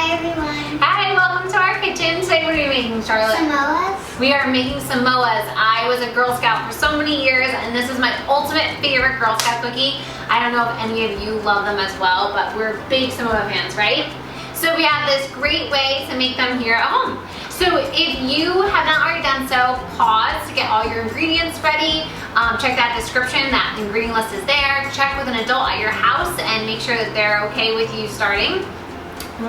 Hi everyone. Hi, welcome to our kitchen. Today what are you making, Charlotte? Samoas. We are making Samoas. I was a Girl Scout for so many years and this is my ultimate favorite Girl Scout cookie. I don't know if any of you love them as well, but we're big Samoa fans, right? So we have this great way to make them here at home. So if you have not already done so, pause to get all your ingredients ready. Check that description, that ingredient list is there. Check with an adult at your house and make sure that they're okay with you starting.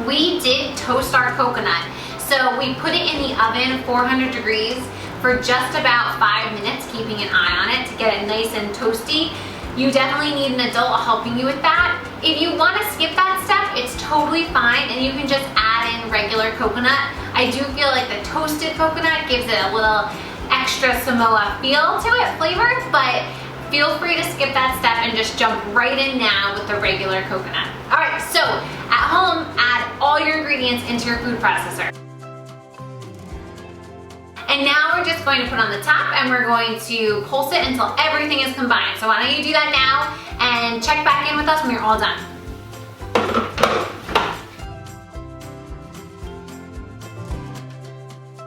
We did toast our coconut. So we put it in the oven, 400 degrees, for just about 5 minutes, keeping an eye on it to get it nice and toasty. You definitely need an adult helping you with that. If you want to skip that step, it's totally fine and you can just add in regular coconut. I do feel like the toasted coconut gives it a little extra Samoa feel to it, flavor, but feel free to skip that step and just jump right in now with the regular coconut. All right, so at home, add all your ingredients into your food processor. And now we're just going to put on the top and we're going to pulse it until everything is combined. So why don't you do that now and check back in with us when you're all done.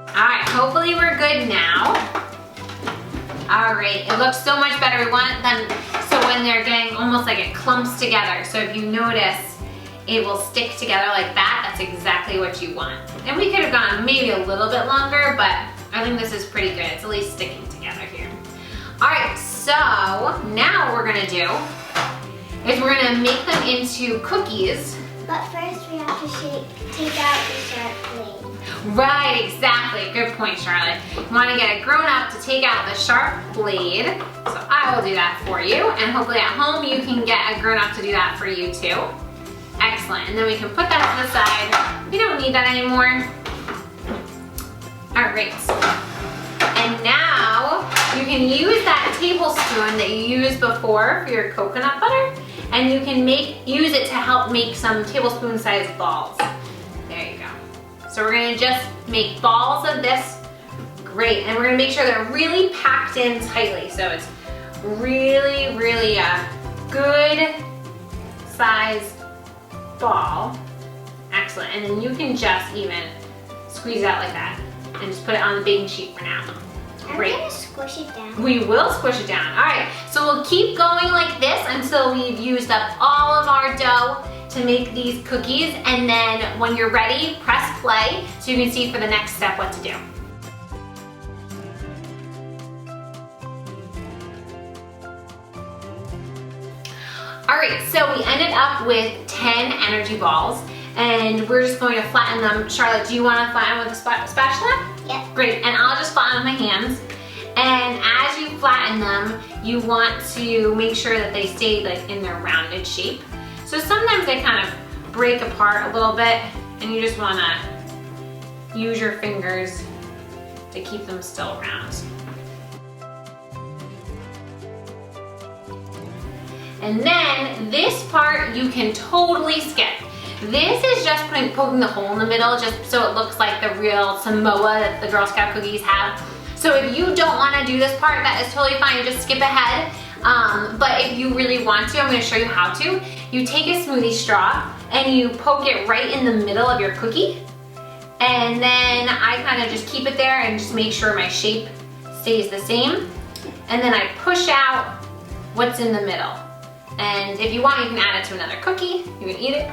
All right, hopefully we're good now. All right, it looks so much better. We want them so when they're getting almost like it clumps together. So if you notice, it will stick together like that. That's exactly what you want. And we could have gone maybe a little bit longer, but I think this is pretty good. It's at least sticking together here. All right, so now what we're gonna do is we're gonna make them into cookies. But first we have to take out the sharp blade. Right, exactly. Good point, Charlotte. You wanna get a grown-up to take out the sharp blade. So I will do that for you. And hopefully at home you can get a grown-up to do that for you too. Excellent, and then we can put that to the side. We don't need that anymore. All right, and now you can use that tablespoon that you used before for your coconut butter, and you can use it to help make some tablespoon-sized balls. There you go. So we're gonna just make balls of this. Great, and we're gonna make sure they're really packed in tightly, so it's really, really a good size ball. Excellent, and then you can just even squeeze it out like that and just put it on the baking sheet for now. Great. I'm gonna squish it down. We will squish it down. All right, so we'll keep going like this until we've used up all of our dough to make these cookies, and then when you're ready, press play so you can see for the next step what to do. All right, so we ended up with 10 energy balls, and we're just going to flatten them. Charlotte, do you want to flatten with a spatula? Yep. Great, and I'll just flatten with my hands. And as you flatten them, you want to make sure that they stay like in their rounded shape. So sometimes they kind of break apart a little bit, and you just want to use your fingers to keep them still round. And then this part you can totally skip. This is just poking the hole in the middle just so it looks like the real Samoa that the Girl Scout cookies have. So if you don't want to do this part, that is totally fine. Just skip ahead. But if you really want to, I'm going to show you how to. You take a smoothie straw and you poke it right in the middle of your cookie. And then I kind of just keep it there and just make sure my shape stays the same. And then I push out what's in the middle. And if you want, you can add it to another cookie. You can eat it.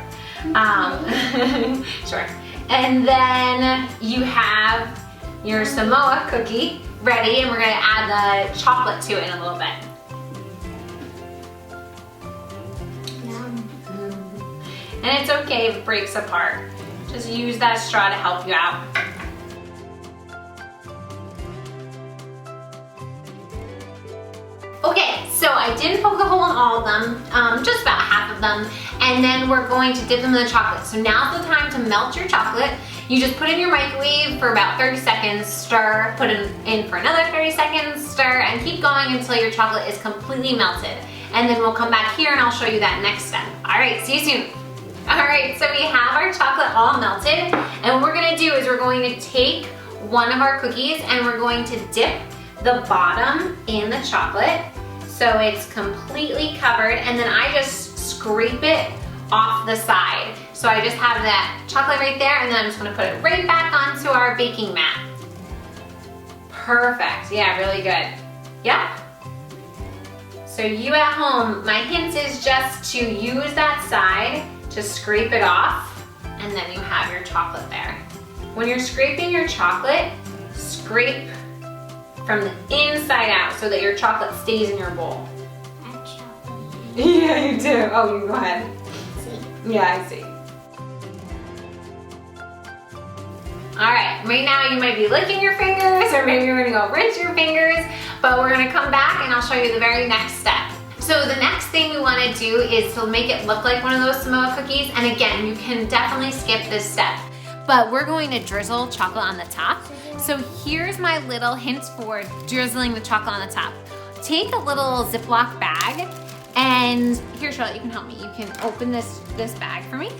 Sure. And then you have your Samoa cookie ready, and we're gonna add the chocolate to it in a little bit. Yum. And it's okay if it breaks apart. Just use that straw to help you out. Okay, so I didn't poke a hole in all of them, just about half of them, and then we're going to dip them in the chocolate. So now's the time to melt your chocolate. You just put it in your microwave for about 30 seconds, stir, put it in for another 30 seconds, stir, and keep going until your chocolate is completely melted. And then we'll come back here and I'll show you that next step. All right, see you soon. All right, so we have our chocolate all melted, and what we're gonna do is we're going to take one of our cookies and we're going to dip the bottom in the chocolate so it's completely covered, and then I just scrape it off the side. So I just have that chocolate right there, and then I'm just gonna put it right back onto our baking mat. Perfect, yeah, really good. Yep. So you at home, my hint is just to use that side to scrape it off, and then you have your chocolate there. When you're scraping your chocolate, scrape from the inside out so that your chocolate stays in your bowl. I have chocolate. Yeah, you do. Oh, you go ahead. See? Yeah, I see. All right, right now you might be licking your fingers, or maybe you're gonna go rinse your fingers, but we're gonna come back and I'll show you the very next step. So the next thing we wanna do is to make it look like one of those Samoa cookies, and again, you can definitely skip this step. But we're going to drizzle chocolate on the top. So here's my little hint for drizzling the chocolate on the top. Take a little Ziploc bag, and here, Charlotte, you can help me. You can open this bag for me.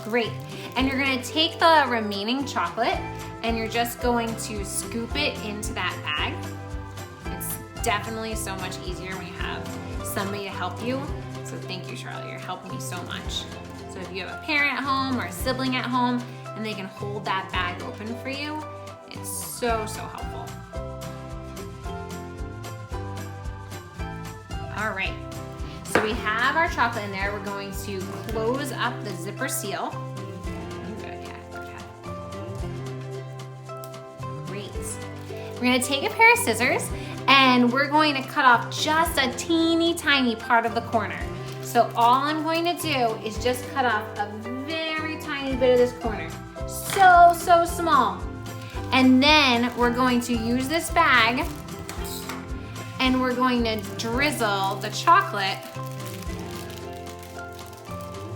Great. And you're gonna take the remaining chocolate and you're just going to scoop it into that bag. It's definitely so much easier when you have somebody to help you. So thank you, Charlotte, you're helping me so much. So if you have a parent at home or a sibling at home and they can hold that bag open for you, it's so, so helpful. All right, so we have our chocolate in there. We're going to close up the zipper seal. We're gonna take a pair of scissors and we're going to cut off just a teeny tiny part of the corner. So all I'm going to do is just cut off a very tiny bit of this corner. So, so small. And then we're going to use this bag and we're going to drizzle the chocolate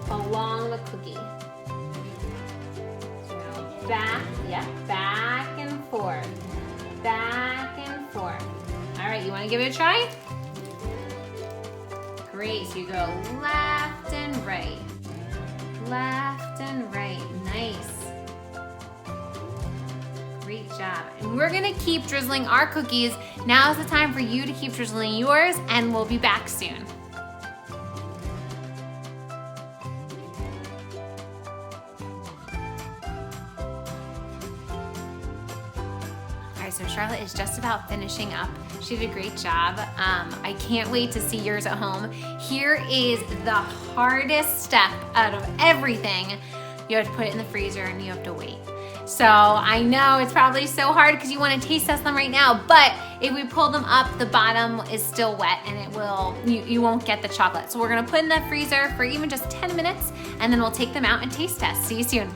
along the cookie. So back and forth. Back and forth. All right, you wanna give it a try? Great, so you go left and right. Left and right, nice. Great job. And we're gonna keep drizzling our cookies. Now's the time for you to keep drizzling yours, and we'll be back soon. So Charlotte is just about finishing up. She did a great job. I can't wait to see yours at home. Here is the hardest step out of everything. You have to put it in the freezer and you have to wait. So I know it's probably so hard because you want to taste test them right now, but if we pull them up, the bottom is still wet and it will, you won't get the chocolate. So we're gonna put in the freezer for even just 10 minutes and then we'll take them out and taste test. See you soon.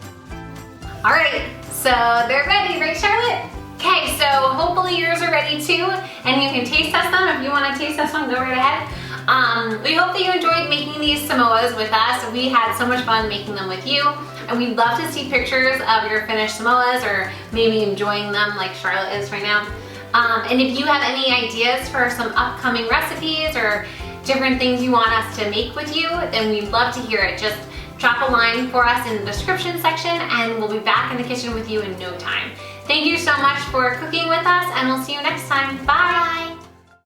All right, so they're ready, right, Charlotte? Okay, so hopefully yours are ready too, and you can taste test them. If you want to taste test them, go right ahead. We hope that you enjoyed making these Samoas with us. We had so much fun making them with you, and we'd love to see pictures of your finished Samoas, or maybe enjoying them like Charlotte is right now. And if you have any ideas for some upcoming recipes or different things you want us to make with you, then we'd love to hear it. Just drop a line for us in the description section, and we'll be back in the kitchen with you in no time. Thank you so much for cooking with us, and we'll see you next time. Bye.